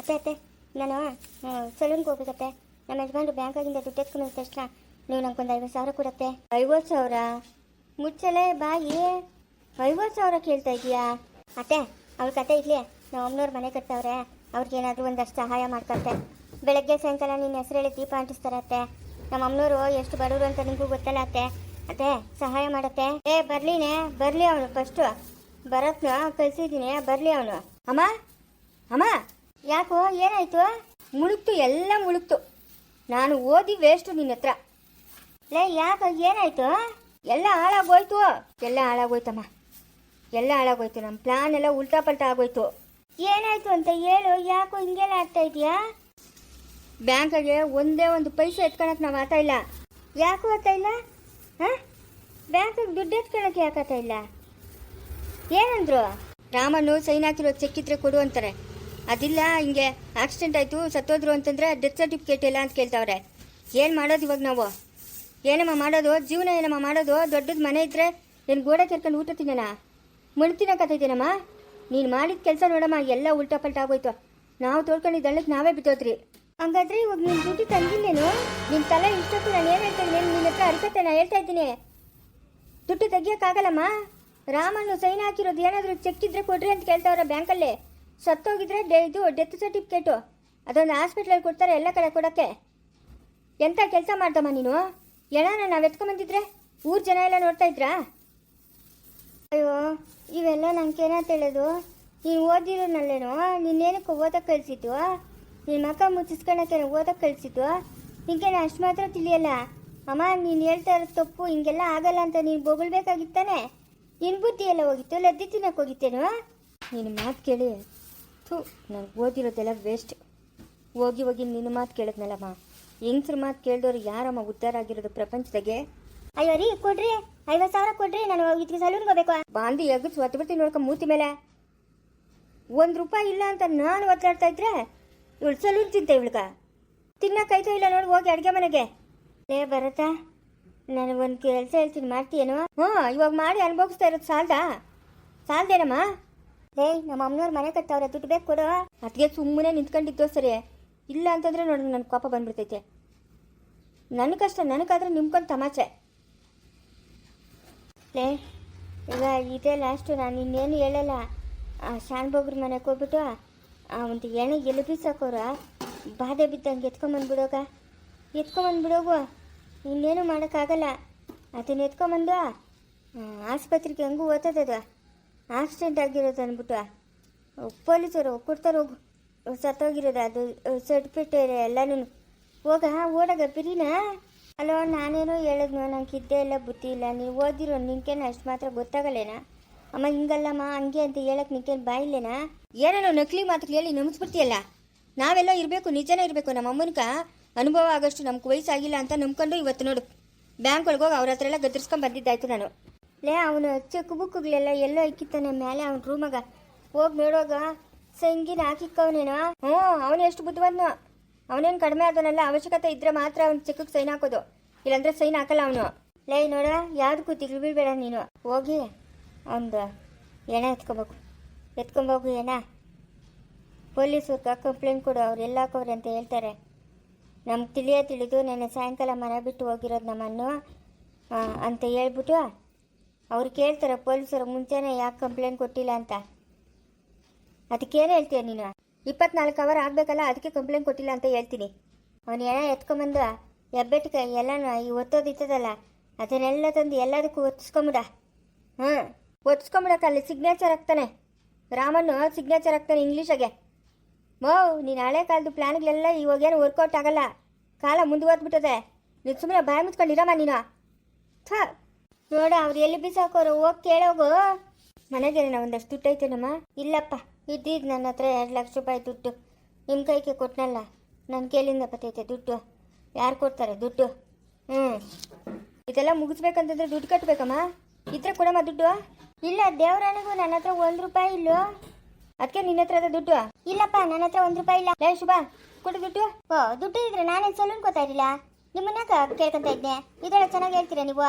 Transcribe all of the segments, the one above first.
ಅತ್ತೆ ಅತ್ತೆ ನಾನು ಸಲೂನ್ಗೆ ಹೋಗ್ಬೇಕತ್ತೆ. ನಮ್ಮ ಯಜಮಾನ್ರು ಬ್ಯಾಂಕಾಗಿಂದ ದುಡ್ಡು ಎತ್ಕೊಂಡು ಹೋದ ತಕ್ಷಣ ನೀವು ನಂಗೊಂದು 50,000 ಕೊಡತ್ತೆ. 50,000 ಮುಚ್ಚಲೆ ಬಾಯಿ, 50,000 ಕೇಳ್ತಾ ಇದೀಯಾ? ಅತ್ತೆ ಅವ್ರ ಕತೆ ಇರಲಿ, ನಮ್ಮ ಅಮ್ಮನವ್ರು ಮನೆ ಕಟ್ತವ್ರೆ, ಅವ್ರಿಗೇನಾದರೂ ಒಂದಷ್ಟು ಸಹಾಯ ಮಾಡ್ಕೊಳ್ತೆ. ಬೆಳಗ್ಗೆ ಸಾಯಂಕಾಲ ನಿನ್ನ ಹೆಸರು ಹೇಳಿ ದೀಪ ಅಂಟಿಸ್ತಾರೆ ಅತ್ತೆ. ನಮ್ಮ ಅಮ್ಮನವರು ಎಷ್ಟು ಬಡವರು ಅಂತ ನಿಮಗೂ ಗೊತ್ತಲ್ಲ ಅತ್ತೆ. ಅತ್ತೆ ಸಹಾಯ ಮಾಡತ್ತೆ. ಬರ್ಲಿ ಅವನು ಫಸ್ಟು ಬರತ್ನ ಕಳ್ಸಿದ್ದೀನಿ, ಬರ್ಲಿ ಅವನು. ಅಮ್ಮ ಅಮ್ಮ ಯಾಕೋ ಏನಾಯ್ತು? ಮುಳುಗ್ತು, ಎಲ್ಲ ಮುಳುಗ್ತು. ನಾನು ಓದಿ ವೇಸ್ಟು ನಿನ್ನ ಹತ್ರ. ಯಾಕೆ ಏನಾಯ್ತು? ಎಲ್ಲ ಹಾಳಾಗೋಯ್ತಮ್ಮ, ಎಲ್ಲ ಹಾಳಾಗೋಯ್ತು. ನಮ್ಮ ಪ್ಲಾನ್ ಎಲ್ಲ ಉಲ್ಟಾ ಪಲ್ಟಾ ಆಗೋಯ್ತು. ಏನಾಯ್ತು ಅಂತ ಹೇಳು, ಯಾಕೋ ಹಿಂಗೆಲ್ಲ ಆಗ್ತಾ ಇದೆಯಾ? ಬ್ಯಾಂಕಾಗೆ ಒಂದೇ ಒಂದು ಪೈಸೆ ಎತ್ಕೊಳಕ್ಕೆ ನಾವು ಆತ ಇಲ್ಲ. ಯಾಕೂ ಆತ ಇಲ್ಲ? ಹಾಂ, ಬ್ಯಾಂಕಿಗೆ ದುಡ್ಡು ಎತ್ಕೊಳಕ್ಕೆ ಯಾಕಾತ ಇಲ್ಲ? ಏನಂದ್ರು? ರಾಮನ್ನು ಸೈನ್ ಹಾಕಿರೋ ಚೆಕ್ ಇದ್ರೆ ಕೊಡು ಅಂತಾರೆ. ಅದಿಲ್ಲ, ಹಿಂಗೆ ಆಕ್ಸಿಡೆಂಟ್ ಆಯಿತು ಸತ್ತೋದ್ರು ಅಂತಂದರೆ ಡೆತ್ ಸರ್ಟಿಫಿಕೇಟ್ ಇಲ್ಲ ಅಂತ ಕೇಳ್ತಾವ್ರೆ. ಏನು ಮಾಡೋದು ಇವಾಗ ನಾವು? ಏನಮ್ಮ ಮಾಡೋದು? ಜೀವನ ಏನಮ್ಮ ಮಾಡೋದು? ದೊಡ್ಡದು ಮನೆ ಇದ್ದರೆ ಏನು ಗೋಡೆ ಕೆರ್ಕೊಂಡು ಊಟ ತಿನ್ನೋಣ? ಮಣ್ಣು ತಿನ್ನಕತ್ತೈತೇನಮ್ಮ? ನೀನು ಮಾಡಿದ ಕೆಲಸ ನೋಡಮ್ಮ, ಎಲ್ಲ ಉಲ್ಟಾ ಪಲ್ಟಾ ಆಗೋಯ್ತು. ನಾವು ತೋಡ್ಕೊಂಡಿದ್ದ ಹಳ್ಳಕ್ಕೆ ನಾವೇ ಬಿತ್ತೋದ್ರಿ. ಹಂಗಾದ್ರೆ ಇವಾಗ ನಿನ್ನ ದುಡ್ಡು ತಂದಿಲ್ಲೇನು? ನಿನ್ನ ತಲೆ ಇಷ್ಟೊತ್ತು ನಾನು ಏನು ಹೇಳ್ತಾ ಇದ್ದೀನಿ? ನಿನ್ನ ಹತ್ರ ಅರಿಕತ್ತೆ ನಾನು ಹೇಳ್ತಾ ಇದ್ದೀನಿ. ದುಡ್ಡು ತೆಗಿಯೋಕ್ಕಾಗಲ್ಲಮ್ಮ. ರಾಮನ್ನು ಸೈನ್ ಹಾಕಿರೋದು ಏನಾದರೂ ಚೆಕ್ ಇದ್ರೆ ಕೊಡ್ರಿ ಅಂತ ಕೇಳ್ತಾವ್ರೆ ಬ್ಯಾಂಕಲ್ಲಿ. ಸತ್ತೋಗಿದ್ರೆ ಇದು ಡೆತ್ ಸರ್ಟಿಫಿಕೇಟು ಅದೊಂದು ಹಾಸ್ಪಿಟ್ಲಲ್ಲಿ ಕೊಡ್ತಾರೆ, ಎಲ್ಲ ಕಡೆ ಕೊಡೋಕ್ಕೆ. ಎಂಥ ಕೆಲಸ ಮಾಡ್ದಮ್ಮ ನೀನು? ಎಣನ ನಾವು ಎತ್ಕೊಂಬಂದಿದ್ರೆ ಊರು ಜನ ಎಲ್ಲ ನೋಡ್ತಾ ಇದ್ರಾ? ಅಯ್ಯೋ ಇವೆಲ್ಲ ನಂಗೇನಂತ ಹೇಳೋದು? ನೀನು ಓದಿರೋನಲ್ಲೇನೋ, ನಿನ್ನೇನಕ್ಕೆ ಓದಕ್ಕೆ ಕಳಿಸಿದ್ದು? ನಿನ್ನ ಮಕ್ಕ ಮುಚ್ಚಿಸ್ಕೊಳಕ್ಕೆ ಓದಕ್ಕೆ ಕಳಿಸಿದ್ದು? ನಿಂಗೇನು ಅಷ್ಟು ಮಾತ್ರ ತಿಳಿಯಲ್ಲ? ಅಮ್ಮ ನೀನು ಹೇಳ್ತಾ ಇರೋದು ತಪ್ಪು, ಹಿಂಗೆಲ್ಲ ಆಗಲ್ಲ ಅಂತ ನೀನು ಬೊಗಳ್ಬೇಕಾಗಿತ್ತಾನೆ. ನಿನ್ನ ಬುದ್ಧಿ ಎಲ್ಲ ಹೋಗಿತ್ತು, ಲದ್ದಿ ತಿನ್ನಕ್ಕೆ ಹೋಗಿತ್ತೇನು? ನಿನ್ನ ಮಾತು ಕೇಳಿ ನಾನು ಓದಿರೋದೆಲ್ಲ ವೇಸ್ಟ್. ಹೋಗಿ ನಿನ್ನ ಮಾತು ಕೇಳಿದ್ನಲ್ಲಮ್ಮ. ಹೆಂಗ್ಸ್ರ ಮಾತು ಕೇಳಿದವ್ರು ಯಾರಮ್ಮ ಉದ್ಧಾರ ಆಗಿರೋದು ಪ್ರಪಂಚದಾಗೆ? ಅಯ್ಯೋ ರೀ ಕೊಡ್ರಿ, 50,000 ಕೊಡ್ರಿ, ನಾನು ಇದಕ್ಕೆ ಸಲೂನ್ಗೆ ಹೋಗ್ಬೇಕು. ಬಾಂಧಿ ಎಗಸ್ ಒತ್ತು ಬಿಡ್ತೀನಿ ನೋಡ್ಕೊ ಮೂತಿ ಮೇಲೆ. ₹1 ಇಲ್ಲ ಅಂತ ನಾನು ಒತ್ತಾಡ್ತಾ ಇದ್ರೆ ಇವಳು ಸಲೂನ್ ತಿಂತ, ಇವಳ್ಗ ತಿನ್ನಕ್ಕಾಯ್ತೋ ಇಲ್ಲ ನೋಡಿ, ಹೋಗಿ ಅಡುಗೆ ಮನೆಗೆ. ಬರತ್ತಾ, ನನಗೊಂದು ಕೆಲಸ ಹೇಳ್ತೀನಿ, ಮಾಡ್ತೀಯೇನು? ಇವಾಗ ಮಾಡಿ ಅನುಭವಿಸ್ತಾ ಇರೋದು ಸಾಲ್ದೇನಮ್ಮ? ನಮ್ಮ ಅಮ್ಮನವ್ರು ಮನೆ ಕಟ್ಟವ್ರೆ, ದುಡ್ಡು ಬೇಕು ಕೊಡು. ಅದಕ್ಕೆ ಸುಮ್ಮನೆ ನಿಂತ್ಕೊಂಡಿದ್ದೋ ಸರಿ, ಇಲ್ಲ ಅಂತಂದ್ರೆ ನೋಡಿ ನನ್ನ ಕೋಪ ಬಂದ್ಬಿಡ್ತೈತೆ. ನನ್ನ ಕಷ್ಟ ನನಗಾದ್ರೆ ನಿಮ್ಕೊಂಡು ತಮಾಚೆ. ಈಗ ಇದೇ ಲಾಸ್ಟು, ನಾನು ಇನ್ನೇನು ಹೇಳಲ್ಲ. ಶಾನ್ಬೋಗ್ರ ಮನೆಗೆ ಹೋಗ್ಬಿಟ್ಟು ಒಂದು ಎಣ್ಣೆ ಎಲ್ಲಿ ಬೀಸಾಕೋರ ಬಾಧೆ ಬಿದ್ದಂಗೆ ಎತ್ಕೊಂಬಂದ್ಬಿಡೋಗು. ಇನ್ನೇನು ಮಾಡೋಕ್ಕಾಗಲ್ಲ. ಅದನ್ನ ಎತ್ಕೊಂಬಂದು ಆಸ್ಪತ್ರೆಗೆ ಹೆಂಗೂ ಓದ್ತದದು ಆಕ್ಸಿಡೆಂಟ್ ಆಗಿರೋದು ಅಂದ್ಬಿಟ್ಟು ಪೊಲೀಸರು ಕೊಡ್ತಾರೆ. ಹೋಗು, ಸತ್ತೋಗಿರೋದು ಅದು ಸರ್ಟಿಫಿಕೇಟ್ ಎಲ್ಲನೂ. ಓಡಾಗ ಬಿರಿನಾ? ಅಲ್ಲೋ ನಾನೇನೋ ಹೇಳಿದ್ನೋ, ನಂಗೆ ಇದ್ದೇ ಇಲ್ಲ, ಬುದ್ಧಿ ಇಲ್ಲ. ನೀವು ಓದಿರೋ ನಿನ್ಕೇನು ಅಷ್ಟು ಮಾತ್ರ ಗೊತ್ತಾಗಲ್ಲೇನಾ? ಅಮ್ಮ ಹಿಂಗಲ್ಲಮ್ಮ ಹಂಗೆ ಅಂತ ಹೇಳಕ್ಕೆ ನಿನ್ಕೇನು ಬಾಯಿಲ್ಲೇನಾ? ಏನೇನೋ ನಕಲಿ ಮಾತು ಹೇಳಿ ನಂಬಿಸ್ಬಿಡ್ತೀಯಲ್ಲ. ನಾವೆಲ್ಲ ಇರಬೇಕು, ನಿಜನೇ ಇರಬೇಕು. ನಮ್ಮ ಅಮ್ಮನಿಕ ಅನುಭವ ಆಗೋಷ್ಟು ನಮ್ಗೆ ವಯಸ್ಸಾಗಿಲ್ಲ ಅಂತ ನಂಬ್ಕೊಂಡು ಇವತ್ತು ನೋಡು ಬ್ಯಾಂಕ್ ಒಳಗೆ ಹೋಗಿ ಅವ್ರ ಹತ್ರ ಎಲ್ಲ ಗದರ್ಸ್ಕೊಂಡು ಬಂದಿದ್ದಾಯ್ತು ನಾನು. ಅವನು ಚೆಕ್ ಬುಕ್ಗಳೆಲ್ಲ ಎಲ್ಲೋ ಇಕ್ಕಿತ್ತಾನೆ ಮೇಲೆ ಅವನ ರೂಮಾಗ. ಹೋಗಿ ನೋಡುವಾಗ ಸಂಗಿನ ಹಾಕಿಕ್ಕವನೇನೋ. ಅವನು ಎಷ್ಟು ಬುದ್ಧಿವಂತನೋ. ಅವನೇನು ಕಡಿಮೆ ಆದವನಲ್ಲ. ಅವಶ್ಯಕತೆ ಇದ್ದರೆ ಮಾತ್ರ ಅವ್ನು ಚೆಕ್ಗೆ ಸೈನ್ ಹಾಕೋದು, ಇಲ್ಲಾಂದ್ರೆ ಸೈನ್ ಹಾಕಲ್ಲ ಅವನು. ನೋಡ, ಯಾವುದಕ್ಕೂ ತಿರುಗಿ ಬೀಳ್ಬೇಡ ನೀನು. ಹೋಗಿ ಒಂದು ಎಣ್ಣೆ ಎತ್ಕೊಬೇಕು ಏನ ಪೊಲೀಸರ್ಗೆ ಕಂಪ್ಲೇಂಟ್ ಕೊಡು. ಅವ್ರು ಎಲ್ಲ ಹಾಕೋರು ಅಂತ ಹೇಳ್ತಾರೆ. ನಮ್ಗೆ ತಿಳಿದು ನೆನ್ನೆ ಸಾಯಂಕಾಲ ಮನೆ ಬಿಟ್ಟು ಹೋಗಿರೋದು ನಮ್ಮನ್ನು ಅಂತ ಹೇಳ್ಬಿಟ್ಟು ಅವ್ರು ಕೇಳ್ತಾರೆ ಪೊಲೀಸರು, ಮುಂಚೆನೇ ಯಾಕೆ ಕಂಪ್ಲೇಂಟ್ ಕೊಟ್ಟಿಲ್ಲ ಅಂತ. ಅದಕ್ಕೇನು ಹೇಳ್ತೀಯ ನೀನು? 24 ಅವರ್ ಆಗಬೇಕಲ್ಲ, ಅದಕ್ಕೆ ಕಂಪ್ಲೇಂಟ್ ಕೊಟ್ಟಿಲ್ಲ ಅಂತ ಹೇಳ್ತೀನಿ. ಅವನು ಎಣ್ಣೆ ಎತ್ಕೊಂಬಂದು ಹೆಬ್ಬೆಟ್ಟಿಗೆ ಎಲ್ಲನೂ ಈ ಒತ್ತೋದಿತ್ತದಲ್ಲ ಅದನ್ನೆಲ್ಲ ತಂದು ಎಲ್ಲದಕ್ಕೂ ಒತ್ತಿಸ್ಕೊಂಬಿಡ. ಒತ್ತಿಸ್ಕೊಂಬಿಡಕ್ಕೆ ಅಲ್ಲಿ ಸಿಗ್ನೇಚರ್ ಹಾಕ್ತಾನೆ. ರಾಮನ್ನು ಸಿಗ್ನೇಚರ್ ಹಾಕ್ತಾನೆ ಇಂಗ್ಲೀಷಾಗೆ. ನೀನು ಹಳೆ ಕಾಲದ ಪ್ಲ್ಯಾನ್ಗಳೆಲ್ಲ ಇವಾಗೇನು ವರ್ಕೌಟ್ ಆಗಲ್ಲ. ಕಾಲ ಮುಂದುವರೆದ್ಬಿಟ್ಟದೆ. ನೀನು ಸುಮ್ಮನೆ ಬಾಯಿ ಮುಚ್ಕೊಂಡಿರಮ್ಮ ನೀನು. ನೋಡ, ಅವ್ರು ಎಲ್ಲಿ ಬೀಸಾಕೋರು, ಹೋಗಿ ಕೇಳೋಗು. ಮನೆಗೇನ ಒಂದಷ್ಟು ದುಡ್ಡು ಐತೇನಮ್ಮ? ಇಲ್ಲಪ್ಪ, ಇದ್ದಿದ್ದು ನನ್ನ ಹತ್ರ 2 ಲಕ್ಷ ರೂಪಾಯಿ ದುಡ್ಡು ನಿಮ್ಮ ಕೈಗೆ ಕೊಟ್ಟನಲ್ಲ. ನನ್ನ ಕೇಳಿಂದ ಬರ್ತೈತೆ ದುಡ್ಡು. ಯಾರು ಕೊಡ್ತಾರೆ ದುಡ್ಡು? ಇದೆಲ್ಲ ಮುಗಿಸ್ಬೇಕಂತಂದ್ರೆ ದುಡ್ಡು ಕಟ್ಟಬೇಕಮ್ಮ. ಇದ್ರೆ ಕೊಡಮ್ಮ ದುಡ್ಡು. ಇಲ್ಲ, ದೇವರಾಣಿಗೂ ನನ್ನ ಹತ್ರ ₹1 ಇಲ್ಲೋ, ಅದಕ್ಕೆ ನಿನ್ನ ಹತ್ರ ಅದ ದುಡ್ಡು? ಇಲ್ಲಪ್ಪ, ನನ್ನ ಹತ್ರ ₹1 ಇಲ್ಲ. ಶುಭ ಕೊಡು ದುಡ್ಡು. ದುಡ್ಡು ಇದ್ರೆ ನಾನೇನು ಸಲೂನ್ ಕೊಡ್ತಾ ಇರಲಿಲ್ಲ, ನಿಮ್ಮನ್ನ ಕೇಳ್ಕೊಂತ ಇದ್ದೆ. ಇದೆಲ್ಲ ಚೆನ್ನಾಗಿ ಹೇಳ್ತೀರಾ ನೀವು?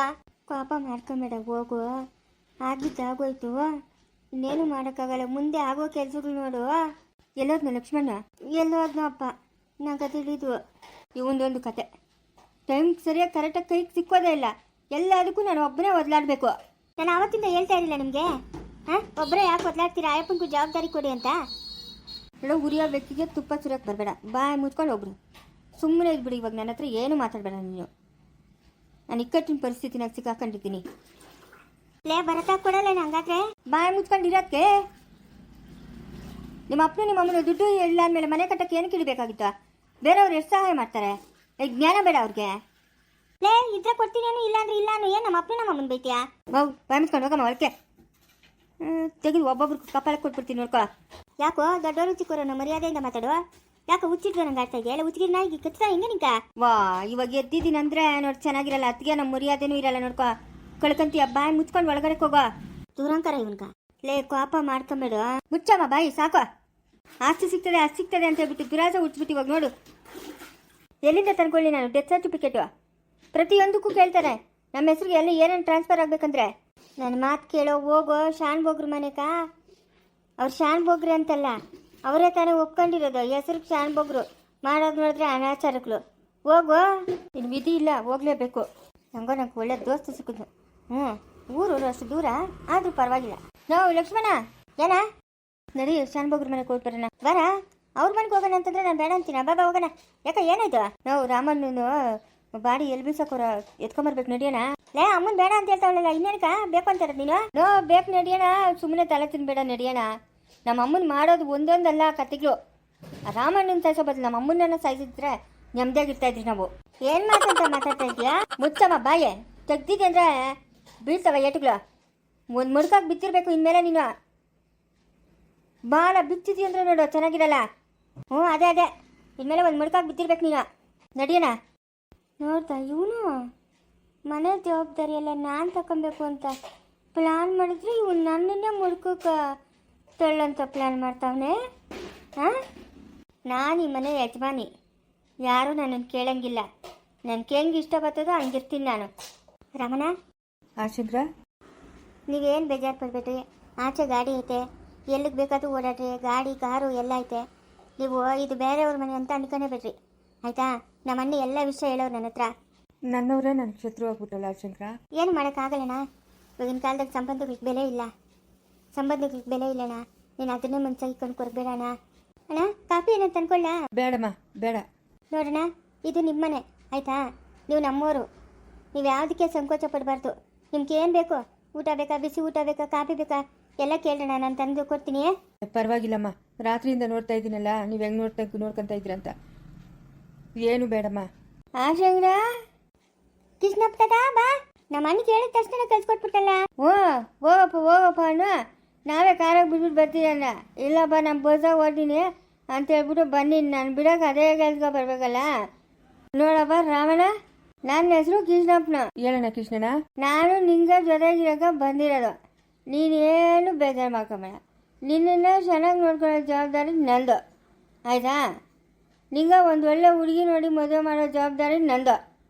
ಪಾಪ ಮಾಡ್ಕೊಂಬೇಡ, ಹೋಗು. ಆಗಿದ್ದಾಗೋಯ್ತು, ಇನ್ನೇನು ಮಾಡೋಕ್ಕಾಗಲ್ಲ. ಮುಂದೆ ಆಗೋ ಕೆಲಸಗಳು ನೋಡು. ಎಲ್ಲೋದ್ನ ಲಕ್ಷ್ಮಣ ಎಲ್ಲೋದ್ನ ಅಪ್ಪ ನಂಗೆ ತಿಳಿದು ಇವೊಂದೊಂದು ಕತೆ ಟೈಮ್ ಸರಿಯಾಗಿ ಕರೆಕ್ಟಾಗಿ ಕೈಗೆ ಸಿಕ್ಕೋದೇ ಇಲ್ಲ. ಎಲ್ಲದಕ್ಕೂ ನಾನು ಒಬ್ಬನೇ ಒದ್ಲಾಡಬೇಕು. ನಾನು ಆವತ್ತಿಂದ ಹೇಳ್ತಾ ಇರಲಿಲ್ಲ ನಿಮಗೆ, ಹಾಂ ಒಬ್ಬರೇ ಯಾಕೆ ಒದ್ಲಾಡ್ತೀರಾ, ಅಯ್ಯಪ್ಪನಿಗೂ ಜವಾಬ್ದಾರಿ ಕೊಡಿ ಅಂತ. ಎಲ್ಲ ಉರಿಯೋ ವ್ಯಕ್ತಿಗೆ ತುಪ್ಪ ಸುರಿಯೋಕೆ ಬರಬೇಡ, ಬಾಯ್ ಮುಚ್ಕೊಂಡು ಹೋಗ್ಬಿಡು. ಸುಮ್ಮನೆ ಇದ್ಬಿಡಿ. ಇವಾಗ ನನ್ನ ಹತ್ರ ಏನು ಮಾತಾಡಬೇಡ ನೀನು. ನಾನು ಇಕ್ಕಟ್ಟಿನ ಪರಿಸ್ಥಿತಿನಾಗ ಸಿಕ್ಕಾಕೊಂಡಿದ್ದೀನಿ. ಲೇ ಬರತಾ ಕೊಡಲ್ಲ ಹಂಗಾದ್ರೆ ಬಾಯ್ ಮುಚ್ಕೊಂಡಿರೋದಕ್ಕೆ. ನಿಮ್ಮ ಅಪ್ಪನ ನಿಮ್ಮ ಅಮ್ಮನ ದುಡ್ಡು ಇಲ್ಲ ಅಂದಮೇಲೆ ಮನೆ ಕಟ್ಟಕ್ಕೆ ಏನಕ್ಕೆ ಇಡಬೇಕಾಗಿತ್ತು? ಬೇರೆಯವ್ರು ಎಷ್ಟು ಸಹಾಯ ಮಾಡ್ತಾರೆ? ಜ್ಞಾನ ಬೇಡ ಅವ್ರಿಗೆ. ಲೇ ಇದ್ರೆ ಕೊಡ್ತೀನಿ, ಇಲ್ಲ ಅಂದ್ರೆ ಇಲ್ಲ ಏನು ನಮ್ಮ ಅಪ್ಪನ ನಮ್ಮ ಅಮ್ಮನ ಬೈತೀಯಾ? ಬಾವು ಬಾಯ್ ಮುಚ್ಕೊಂಡು ಹೋಗಮ್ಮ ಒಳಕ್ಕೆ. ತೆಗೆದು ಒಬ್ಬೊಬ್ರು ಕಪಾಲಕ್ಕೆ ಕೊಟ್ಬಿಡ್ತೀನಿ ನೋಡ್ಕೊ. ಯಾಕೋ ದೊಡ್ಡವರು ಚಿಕ್ಕವರು ಮರ್ಯಾದೆಯಿಂದ ಮಾತಾಡುವ. ಯಾಕೆ ಹುಚ್ಚಿಟ್ರು ನಂಗೆ ಆಡ್ತಾ ಇದೆಯಾ? ಎಲ್ಲ ಹುಚ್ಚಿಗೆ ನಾಯಿಗೆ ಕಚ್ತಾ ಹಿಂಗೆ ನಿಂಕ. ವಾ ಇವಾಗ ಎದ್ದಿದ್ದೀನಿ ಅಂದ್ರೆ ನೋಡಿ ಚೆನ್ನಾಗಿರಲ್ಲ. ಅದಕ್ಕೆ ನಮ್ಮ ಮರ್ಯಾದೆನೂ ಇರಲ್ಲ ನೋಡ್ಕೊ. ಕಳ್ಕಂತೀಯ. ಬಾಯಿ ಮುಚ್ಕೊಂಡು ಒಳಗಡೆ ಹೋಗೋ. ದೂರಂಕರ ಇವನ್ಕ. ಲೇ ಕೋಪ ಮಾಡ್ಕೊಂಬೇಡು. ಮುಚ್ಚಮ್ಮ ಬಾಯಿ ಸಾಕು. ಆಸ್ತಿ ಸಿಗ್ತದೆ ಅಷ್ಟು ಸಿಗ್ತದೆ ಅಂತ ಹೇಳ್ಬಿಟ್ಟು ದುರಾಜ ಹುಚ್ಚಿಬಿಟ್ಟು ಇವಾಗ ನೋಡು. ಎಲ್ಲಿಂದ ತಂದ್ಕೊಳ್ಳಿ ನಾನು ಡೆತ್ ಸರ್ಟಿಫಿಕೇಟು? ಪ್ರತಿಯೊಂದಕ್ಕೂ ಕೇಳ್ತಾರೆ ನಮ್ಮ ಹೆಸರಿಗೆ ಎಲ್ಲಿ ಏನೇನು ಟ್ರಾನ್ಸ್ಫರ್ ಆಗಬೇಕಂದ್ರೆ. ನನ್ನ ಮಾತು ಕೇಳೋ, ಹೋಗೋ ಶಾನ್ ಬೋಗ್ರ ಮನೆಕ. ಅವ್ರು ಶಾನ್ ಬೋಗ್ರಿ ಅಂತಲ್ಲ, ಅವರೇ ತಾನೇ ಒಪ್ಕೊಂಡಿರೋದು. ಹೆಸರಿಗೆ ಶಾನ್ ಬೋಗ್ರು ಮಾಡೋದು ನೋಡಿದ್ರೆ ಅನಾಚಾರಗಳು. ಹೋಗೋ, ಇನ್ನು ವಿಧಿ ಇಲ್ಲ, ಹೋಗ್ಲೇಬೇಕು. ಹಂಗೋ ನಂಗೆ ಒಳ್ಳೆ ದೋಸ್ತ ಸಿಕ್ಕಿದ್ನು. ಊರು ಅಷ್ಟು ದೂರ ಆದರೂ ಪರವಾಗಿಲ್ಲ. ನಾವು ಲಕ್ಷ್ಮಣ ಏನ ನಡಿ ಶಾನ್ ಬೋಗ್ರ ಮನೆಗೆ ಹೋಗಿ ಬರೋಣ. ಬರ ಅವ್ರ ಮನೆಗೆ ಹೋಗೋಣ ಅಂತಂದ್ರೆ ನಾನು ಬೇಡ ಅಂತೀನಿ. ಬಾಬಾ ಹೋಗೋಣ. ಯಾಕೆ ಏನಾಯ್ತು? ನಾವು ರಾಮಣ್ಣನು ಬಾಡಿ ಎಲ್ಲಿ ಬೀಸಕೋರ ಎತ್ಕೊಂಬರ್ಬೇಕು, ನಡಿಯೋಣ. ಲೇ ಅಮ್ಮನ್ ಬೇಡ ಅಂತ ಹೇಳ್ತಾವಲ್ಲ, ಇನ್ನೇನಕ ಬೇಕು ಅಂತಾರ ನೀನು? ನೋ ಬೇಕು, ನಡಿಯೋಣ. ಸುಮ್ಮನೆ ತಲೆ ತಿನ್ಬೇಡ, ನಡಿಯೋಣ. ನಮ್ಮ ಅಮ್ಮನ ಮಾಡೋದು ಒಂದೊಂದಲ್ಲ ಕತೆಗಳು. ರಾಮಣ್ಣನ ಸಾಯಿಸೋ ಬದಲು ನಮ್ಮ ಅಮ್ಮನ ಸಾಯಿಸಿದ್ರೆ ನೆಮ್ಮದಿಯಾಗಿರ್ತಾ ಇದ್ರಿ ನಾವು. ಏನ್ ಮಾತಂತ ಮಾತಾಡ್ತಾ ಇದೀಯಾ? ಮುಚ್ಚಮ್ಮ ಬಾಯೆ. ತೆಗ್ದಿದ್ದೆ ಅಂದ್ರೆ ಬೀಳ್ತವ ಏಟುಗಳು. ಒಂದು ಮುಡ್ಕಾಗಿ ಬಿತ್ತಿರ್ಬೇಕು ಇನ್ಮೇಲೆ ನೀನು. ಬಾಳ ಬಿತ್ತಿದ್ದಿ ಅಂದ್ರೆ ನೋಡು ಚೆನ್ನಾಗಿರಲ್ಲ. ಅದೇ ಅದೇ ಇನ್ಮೇಲೆ ಒಂದು ಮುಡ್ಕಾಗಿ ಬಿತ್ತಿರ್ಬೇಕು ನೀನು. ನಡಿಯೋಣ. ನೋಡ್ತಾ ಇವನು ಮನೆ ಜವಾಬ್ದಾರಿ ಎಲ್ಲ ನಾನು ತಗೊಬೇಕು ಅಂತ ಪ್ಲಾನ್ ಮಾಡಿದ್ರೆ ಇವನು ನನ್ನನ್ನೇ ಮುಡ್ಕಕ್ಕೆ ತಳ್ಳಂತ ಪ್ಲಾನ್ ಮಾಡ್ತಾವನೆ. ಹಾಂ ನಾನು ಈ ಮನೆ ಯಜಮಾನಿ, ಯಾರೂ ನನ್ನನ್ನು ಕೇಳಂಗಿಲ್ಲ. ನನಗೆ ಹೆಂಗೆ ಇಷ್ಟ ಬರ್ತದೋ ಹಂಗಿರ್ತೀನಿ ನಾನು. ರಮಣ ಆಶಂದ್ರ, ನೀವೇನು ಬೇಜಾರು ಪಡ್ಬೇಡ್ರಿ. ಆಚೆ ಗಾಡಿ ಐತೆ, ಎಲ್ಲಿಗೆ ಬೇಕಾದ್ರೂ ಓಡಾಡ್ರಿ. ಗಾಡಿ ಕಾರು ಎಲ್ಲ ಐತೆ. ನೀವು ಇದು ಬೇರೆಯವ್ರ ಮನೆ ಅಂತ ಅನ್ಕೊಂಡೇ ಬಿಡ್ರಿ, ಆಯಿತಾ? ನಮ್ಮ ಅಣ್ಣ ಎಲ್ಲ ವಿಷಯ ಹೇಳೋರು ನನ್ನ ಹತ್ರ. ನನ್ನವರೇ ನನಗೆ ಶತ್ರು ಆಗ್ಬಿಟ್ಟಲ್ಲ ಆಶಂದ್ರ. ಏನು ಮಾಡೋಕ್ಕಾಗಲ್ಲಣ್ಣ. ಇವಾಗಿನ ಕಾಲದಲ್ಲಿ ಸಂಬಂಧಗಳಿಗೆ ಬೆಲೆ ಇಲ್ಲ. ಸಂಬಂಧಗಳಿಗೆ ಬೆಲೆ ಇಲ್ಲಣ್ಣ. ನೀನು ಅದನ್ನೇ ಮನ್ಸಾಗಿ ಕೊಂಡ್ಕೊಡ್ಬೇಡಣ್ಣ. ಅಣ್ಣ ಕಾಫಿ ಏನಂತ ತಂದ್ಕೊಳ್ಳ? ಬೇಡಮ್ಮ ಬೇಡ. ನೋಡೋಣ, ಇದು ನಿಮ್ಮನೆ ಆಯಿತಾ? ನೀವು ನಮ್ಮವರು. ನೀವು ಯಾವುದಕ್ಕೆ ಸಂಕೋಚ ಪಡಬಾರ್ದು. ನಿಮ್ಗೆ ಏನು ಬೇಕು? ಊಟ ಬೇಕಾ, ಬಿಸಿ ಊಟ ಬೇಕಾ, ಕಾಫಿ ಬೇಕಾ, ಎಲ್ಲ ಕೇಳೋಣ, ನಾನು ತಂದು ಕೊಡ್ತೀನಿ. ಪರವಾಗಿಲ್ಲಮ್ಮ, ರಾತ್ರಿಯಿಂದ ನೋಡ್ತಾ ಇದ್ದೀನಲ್ಲ ನೀವು ಹೆಂಗೆ ನೋಡ್ಕೊಂತ ಇದ್ದೀರಂತ. ಏನು ಬೇಡಮ್ಮ. ಆಶಂಗ್ರ ಕೃಷ್ಣಪ್ಪ ಬಾ. ನಮ್ಮ ಅಣ್ಣ ಕೇಳಿದ ತಕ್ಷಣ ಕಳ್ಸಿಕೊಟ್ಬಿಟ್ಟಲ್ಲ. ಹೋಗಪ್ಪ ಅಣ್ಣ. ನಾವೇ ಕಾರಾಗ ಬಿಟ್ಬಿಟ್ಟು ಬರ್ತೀನಲ್ಲ. ಇಲ್ಲಪ್ಪ ನಾನು ಬಸ್ಸಾಗ ಓಡ್ತೀನಿ ಅಂತ ಹೇಳ್ಬಿಟ್ಟು ಬನ್ನಿ. ನಾನು ಬಿಡೋಕೆ ಅದೇ ಕೆಲ್ಸಕ್ಕೆ ಬರಬೇಕಲ್ಲ. ನೋಡಪ್ಪ ರಾಮಣ್ಣ, ನನ್ನ ಹೆಸರು ಕೃಷ್ಣಪ್ಪನ. ಹೇಳಣ್ಣ ಕೃಷ್ಣಣ್ಣ. ನಾನು ನಿಂಗೆ ಜೊತೆಗಿರೋಕೆ ಬಂದಿರೋದು. ನೀನೇನು ಬೇಜಾರು ಮಾಡ್ಕೊಂಬೇಡ. ನಿನ್ನನ್ನು ಚೆನ್ನಾಗಿ ನೋಡ್ಕೊಳ್ಳೋ ಜವಾಬ್ದಾರಿ ನಂದು, ಆಯಿತಾ? ನಿಂಗೆ ಒಂದು ಒಳ್ಳೆ ಹುಡುಗಿ ನೋಡಿ ಮದುವೆ ಮಾಡೋ ಜವಾಬ್ದಾರಿ ನಂದು.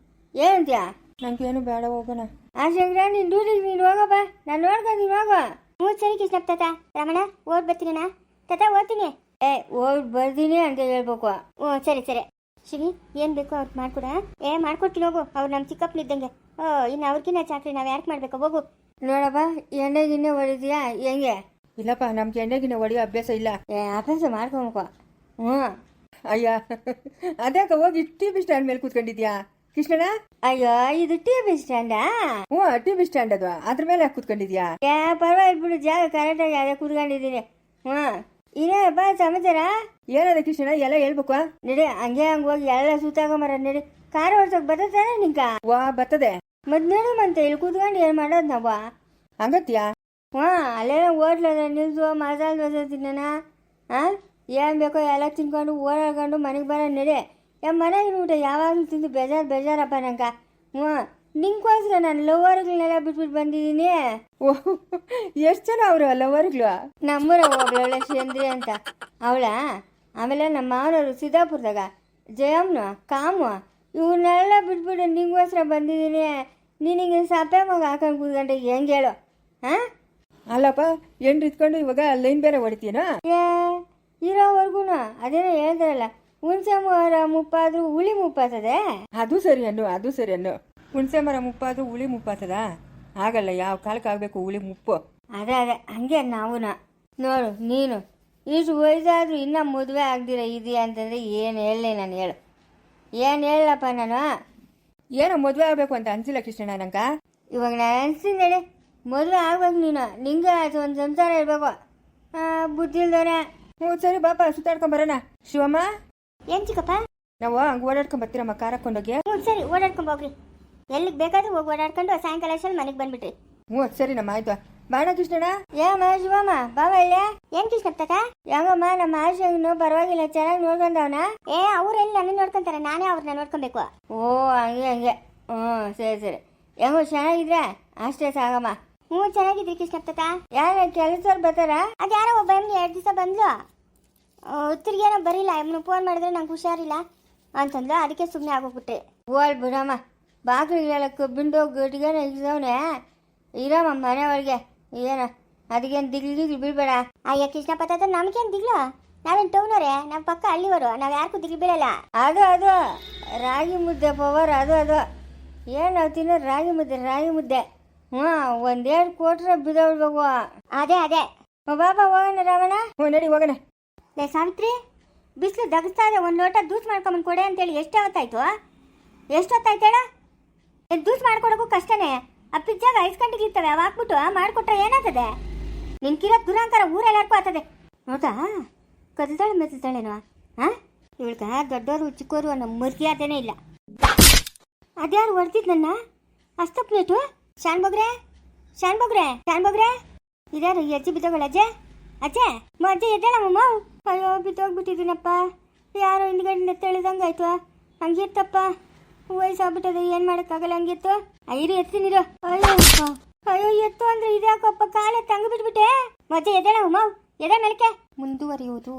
ಏನಂತೀಯ? ನನಗೇನು ಬೇಡ, ಹೋಗೋಣ. ಆಶಂಗ್ರ ನೀನು ಡ್ಯೂಟಿಗೆ ನೀನು ಹೋಗಪ್ಪ, ನಾನು ನೋಡ್ಕೊಂಡು ಹೋಗೋ. ಸರಿ ಕೃಷ್ಣಪ್ಪ. ತಾತ ರಮಣ ಓಡ್ ಬರ್ತೀನಣ್ಣ. ತಾತ ಓದ್ತೀನಿ. ಓಡ್ ಬರ್ತೀನಿ ಅಂತ ಹೇಳ್ಬೇಕು. ಸರಿ ಸರಿ. ಶಿವಿ ಏನು ಬೇಕೋ ಅವ್ರಿಗೆ ಮಾಡ್ಕೊಡ. ಮಾಡ್ಕೊಡ್ತೀನಿ ಹೋಗು. ಅವ್ರು ನಮ್ಮ ಚಿಕ್ಕಪ್ಪನಿದ್ದಂಗೆ. ಇನ್ನು ಅವ್ರಿಗಿನ್ನ ಚಾಕ್ರಿ ನಾವು ಯಾಕೆ ಮಾಡ್ಬೇಕು? ಹೋಗು. ನೋಡಪ್ಪ, ಎಣ್ಣೆ ಗಿಣ್ಣೆ ಹೊಡಿತೀಯಾ ಹೆಂಗೆ? ಇಲ್ಲಪ್ಪ, ನಮ್ಗೆ ಎಣ್ಣೆಗಿನ ಹೊಡೆಯೋ ಅಭ್ಯಾಸ ಇಲ್ಲ. ಅಭ್ಯಾಸ ಮಾಡ್ಕೊಬೇಕು. ಅಯ್ಯ, ಅದ್ಯಾಕ ಹೋಗಿ ಟಿ ಬಿ ಸ್ಟ್ಯಾಂಡ್ ಮೇಲೆ ಕೂತ್ಕೊಂಡಿದ್ಯಾ ಕೃಷ್ಣಣ್ಣ? ಅಯ್ಯೋ, ಇದು ಟಿ ಬಿ ಸ್ಟ್ಯಾಂಡಾ? ಟಿ ಬಿ ಸ್ಟ್ಯಾಂಡ್ ಅದು, ಅದ್ರ ಮೇಲೆ ಕೂತ್ಕೊಂಡಿದ್ಯಾ? ಪರವಾಗಿಲ್ಲ ಬಿಡು, ಜಾಗ ಕರೆಕ್ಟಾಗಿ ಅದೇ ಕೂತ್ಕೊಂಡಿದ್ದೀನಿ. ಇನ್ನೇನಪ್ಪ ಸಮಾಚಾರ? ಏನದ ಕೃಷ್ಣಣ್ಣ, ಎಲ್ಲ ಹೇಳ್ಬೇಕು. ನಡಿ ಹಂಗೆ ಹಂಗೆ ಹೋಗಿ ಎಲ್ಲ ಸುತ್ತಾಕೊಂಬರ. ನಡಿ. ಕಾರ್ ಓಡ್ಸೋಕೆ ಬರ್ತತಾನೆ ನಿಂಕ? ಬರ್ತದೆ. ಮತ್ ನಡುಮಂತೆ ಇಲ್ಲಿ ಕೂತ್ಕೊಂಡು ಏನು ಮಾಡೋದು ನಾವು? ಹಂಗತ್ಯಾ? ಅಲ್ಲೆಲ್ಲ ಹೋಟ್ಲದ ನಿಲ್ಸು, ಮಸಾಲೆ ದೋಸೆ ತಿನ್ನೋಣ. ಏನು ಬೇಕೋ ಎಲ್ಲ ತಿನ್ಕೊಂಡು ಓಡಾಡ್ಕೊಂಡು ಮನೆಗೆ ಬರೋ. ನಡಿ. ಮನೆಗೆ ಊಟ ಯಾವಾಗಲೂ ತಿಂದು ಬೇಜಾರಪ್ಪ ನಂಗೆ. ನಿಂಗೋಸ್ಕರ ನಾನು ಲವರ್ಗಳನ್ನೆಲ್ಲ ಬಿಟ್ಬಿಟ್ಟು ಬಂದಿದ್ದೀನಿ. ಎಷ್ಟು ಜನ ಅವರು ಲವರ್ಗಳು? ನಮ್ಮೂರ ಒಳ್ಳೆ ಚಂದ್ರಿ ಅಂತ ಅವಳ. ಆಮೇಲೆ ನಮ್ಮ ಮಾವನವರು ಸಿದ್ದಾಪುರದಾಗ ಜಯಮ್ನ ಕಾಮು, ಇವನ್ನೆಲ್ಲ ಬಿಟ್ಬಿಟ್ಟು ನಿಂಗೋಸ್ಕರ ಬಂದಿದ್ದೀನಿ. ನಿನಗೆ ಸಪ್ಪೆ ಮಗ ಹಾಕೊಂಡು ಕೂತ್ಕೊಂಡೆ ಹೆಂಗೆ ಹೇಳು? ಅಲ್ಲಪ್ಪ, ಹೆಣ್ಣು ಇತ್ಕೊಂಡು ಇವಾಗ ಲೈನ್ ಬೇರೆ ಹೊಡಿತೀನೋ? ಇರೋವರೆಗೂ ಅದೇನೋ ಹೇಳ್ತಾರಲ್ಲ ಹುಣಸೆ ಮರ ಮುಪ್ಪಾದ್ರೂ ಹುಳಿ ಮುಪ್ಪಾತದೆ. ಅದು ಸರಿ ಅನ್ನು ಹುಣಸೆ ಮರ ಮುಪ್ಪಾದ್ರೂ ಹುಳಿ ಮುಪ್ಪಾತದ? ಆಗಲ್ಲ, ಯಾವ ಕಾಲಕ್ಕೆ ಆಗಬೇಕು ಹುಳಿ ಮುಪ್ಪು. ಅದೇ ಹಂಗೆ ನಾವುನ ನೋಡು. ನೀನು ಇಷ್ಟು ವಯಸ್ಸಾದ್ರೂ ಇನ್ನೂ ಮದುವೆ ಆಗ್ದಿರ ಇದೆಯಾ ಅಂತಂದರೆ ಏನು ಹೇಳಲಿ ನಾನು? ಏನು ಹೇಳಪ್ಪ ನಾನು? ಏನೋ ಮದುವೆ ಆಗಬೇಕು ಅಂತ ಅನ್ಸಿಲ್ಲ ಕೃಷ್ಣಣ್ಣ ನಂಗೆ. ಇವಾಗ ನಾನು ಅನ್ಸಿದ್ದೇನೆ ಮದುವೆ ಆಗ್ಬೇಕು. ನಿಂಗೆ ಅದು ಒಂದು ಸಂಸಾರ ಇರಬೇಕು. ಬುದ್ಧಿ ಇಲ್ದವನೇ. ಹ್ಞೂ ಸರಿ ಬಾಪ, ಸುತ್ತಾಡ್ಕೊಂಬರೋಣ. ಶಿವಮ್ಮ, ಏನು ಚಿಕ್ಕಪ್ಪ? ನಾವು ಹಂಗೆ ಓಡಾಡ್ಕೊಂಬರ್ತೀರಮ್ಮ ಕಾರ್ ಹಾಕ್ಕೊಂಡೋಗಿ. ಹ್ಞೂ ಸರಿ, ಓಡಾಡ್ಕೊಂಡು ಹೋಗ್ರಿ. ಎಲ್ಲಿಗೆ ಬೇಕಾದ್ರೂ ಹೋಗಿ ಓಡಾಡ್ಕೊಂಡು ಸಾಯಂಕಾಲ ಅಷ್ಟಲ್ಲಿ ಮನೆಗೆ ಬಂದ್ಬಿಟ್ರಿ. ಹ್ಞೂ ಸರಿನಮ್ಮ, ಆಯ್ತು. ಬಾಣ ಕೃಷ್ಣಣ್ಣ. ಏಮ್ಮ ಶಿವಮ್ಮ ಬಾವ ಇಲ್ಲ? ಏನ್ ಕೃಷ್ಣಪ್ಪ? ಹೆಂಗಮ್ಮ ನಮ್ಮ ಆಶೆನು ಪರವಾಗಿಲ್ಲ, ಚೆನ್ನಾಗಿ ನೋಡ್ಕೊಂಡವನ? ಅವ್ರೆಲ್ಲಿ ನನ್ನ ನೋಡ್ಕೊಂತಾರೆ, ನಾನೇ ಅವ್ರನ್ನ ನೋಡ್ಕೊಬೇಕು. ಓ ಹಂಗೆ. ಸರಿ. ಹೆಂಗೋ ಚೆನ್ನಾಗಿದ್ರೆ ಅಷ್ಟೇ ಸಾಗಮ್ಮ. ಹ್ಞೂ ಚೆನ್ನಾಗಿದ್ರಿ ಕೃಷ್ಣಪ್ಪ. ಯಾರ ಕೆಲಸದವ್ರು ಬರ್ತಾರ? ಅದ್ಯಾರೋ ಒಬ್ಬ ಎಮ್ಮೆ 2 ದಿವಸ ಬಂದ್ಲು. ತಿರ್ಗೇನೋ ಬರಿಲ್ಲ, ಎಮ್ಮನು ಫೋನ್ ಮಾಡಿದ್ರೆ ನಂಗೆ ಹುಷಾರಿಲ್ಲ ಅಂತಂದ್ಲು. ಅದಕ್ಕೆ ಸುಮ್ಮನೆ ಆಗೋಗ್ಬಿಟ್ರೆ. ಓಲ್ ಬಿಡಮ್ಮ, ಬಾಗಿಲಿಗೆಲ್ಲ ಕಬ್ಬಿಂದು ಗಟ್ಟಿಗೆನ ಇದ್ದವನೇ ಇರಮ್ಮ ಮನೆ ಒಳಗೆ. ಏನ ಅದಕ್ಕೇನು ದಿಗ್ಲು ಬೀಳ್ಬೇಡ. ಅಯ್ಯ ಕೃಷ್ಣಪ್ಪ ತಾತ, ನಮ್ಗೇನು ದಿಗ್ಲು? ನಾವೇನು ಟೌನವ್ರೆ, ನಮ್ಮ ಪಕ್ಕ ಹಳ್ಳಿವರು, ನಾವು ಯಾರಿಗೂ ದಿಗ್ಲು ಬೀಳಲ್ಲ. ಅದು ರಾಗಿ ಮುದ್ದೆ ಪವರ್. ಅದು ಏನು ನಾವು ತಿನ್ನೋ ರಾಗಿ ಮುದ್ದೆ. ಹ್ಞೂ, 1-2 ಕೊಟ್ರೆ ಬಿದ್ದೋಗ್ಬೇಕು. ಅದೇ ಬಾಬಾ ಹೋಗೋಣ ರಾವಣ. ಹ್ಞೂ ನಡಿ ಹೋಗೋಣ. ಲೇ ಸಾವಿತ್ರಿ, ಬಿಸಿಲು ದಗಿಸ್ತಾ ಇದೆ, 1 ಲೋಟ ದೂಸ್ ಮಾಡ್ಕೊಂಬಂದು ಕೊಡೆ ಅಂತೇಳಿ ಎಷ್ಟೊತ್ತಾಯ್ತು ಹೇಳ? ದೂಸ್ ಮಾಡ್ಕೊಡೋಕ್ಕೂ ಕಷ್ಟನೇ. ಆ ಪಿಜ್ಜಾಗ 5 ಗಂಟೆಗೆ ಇರ್ತವೆ, ಅವು ಹಾಕ್ಬಿಟ್ಟು ಮಾಡ್ಕೊಟ್ರೆ ಏನಾಗ್ತದೆ? ನಿನ್ಕಿರೋ ದುರಾಂಕಾರ ಊರೆಲ್ಲಾರ್ಗೂ ಆಗ್ತದೆ. ನೋಡ್ತಾ ಮೆತ್ತಾಳೇನೋ? ಇವಳ್ಗ ದೊಡ್ಡವರು ಚಿಕ್ಕೋರು ಅನ್ನೋ ಮರ್ಯಾದೆನೇ ಇಲ್ಲ. ಅದ್ಯಾರು ಹೊಡ್ತಿದ್ ನನ್ನ ಅಷ್ಟ ಪ್ಲೇಟು? ಶಾನ್ ಬೊಗ್ರೆ ಇದ್ಯಾರು ಈ ಅಜ್ಜಿ ಬಿದ್ದೋಗಳ? ಅಜ್ಜೆ ಎದ್ದೇಳಮ್ಮ. ಅಯ್ಯೋ ಬಿದ್ದೋಗ್ಬಿಟ್ಟಿದ್ದೀನಪ್ಪ. ಯಾರೋ ಹಿಂದ್ಗಡೆ ತೆಳಿದಂಗಾಯ್ತು. ಹಂಗಿತ್ತಪ್ಪ, ವಯಸ್ಸಾಗ್ಬಿಟ್ಟದೆ, ಏನು ಮಾಡೋಕ್ಕಾಗಲ್ಲ. ಹಂಗಿತ್ತು. ಐರು ಎತ್ತೀನಿರೋ. ಅಯ್ಯೋ ಎತ್ತು ಅಂದ್ರೆ ಇದ್ಯಾಕಪ್ಪ, ಕಾಲೇ ತಂಗ ಬಿಟ್ಬಿಟ್ಟೆ. ಮಜ್ಜೆ ಎದ್ದೇಳಮ್ಮ, ಎದೆ ಮೇಲಕ್ಕೆ. ಮುಂದುವರಿಯುವುದು.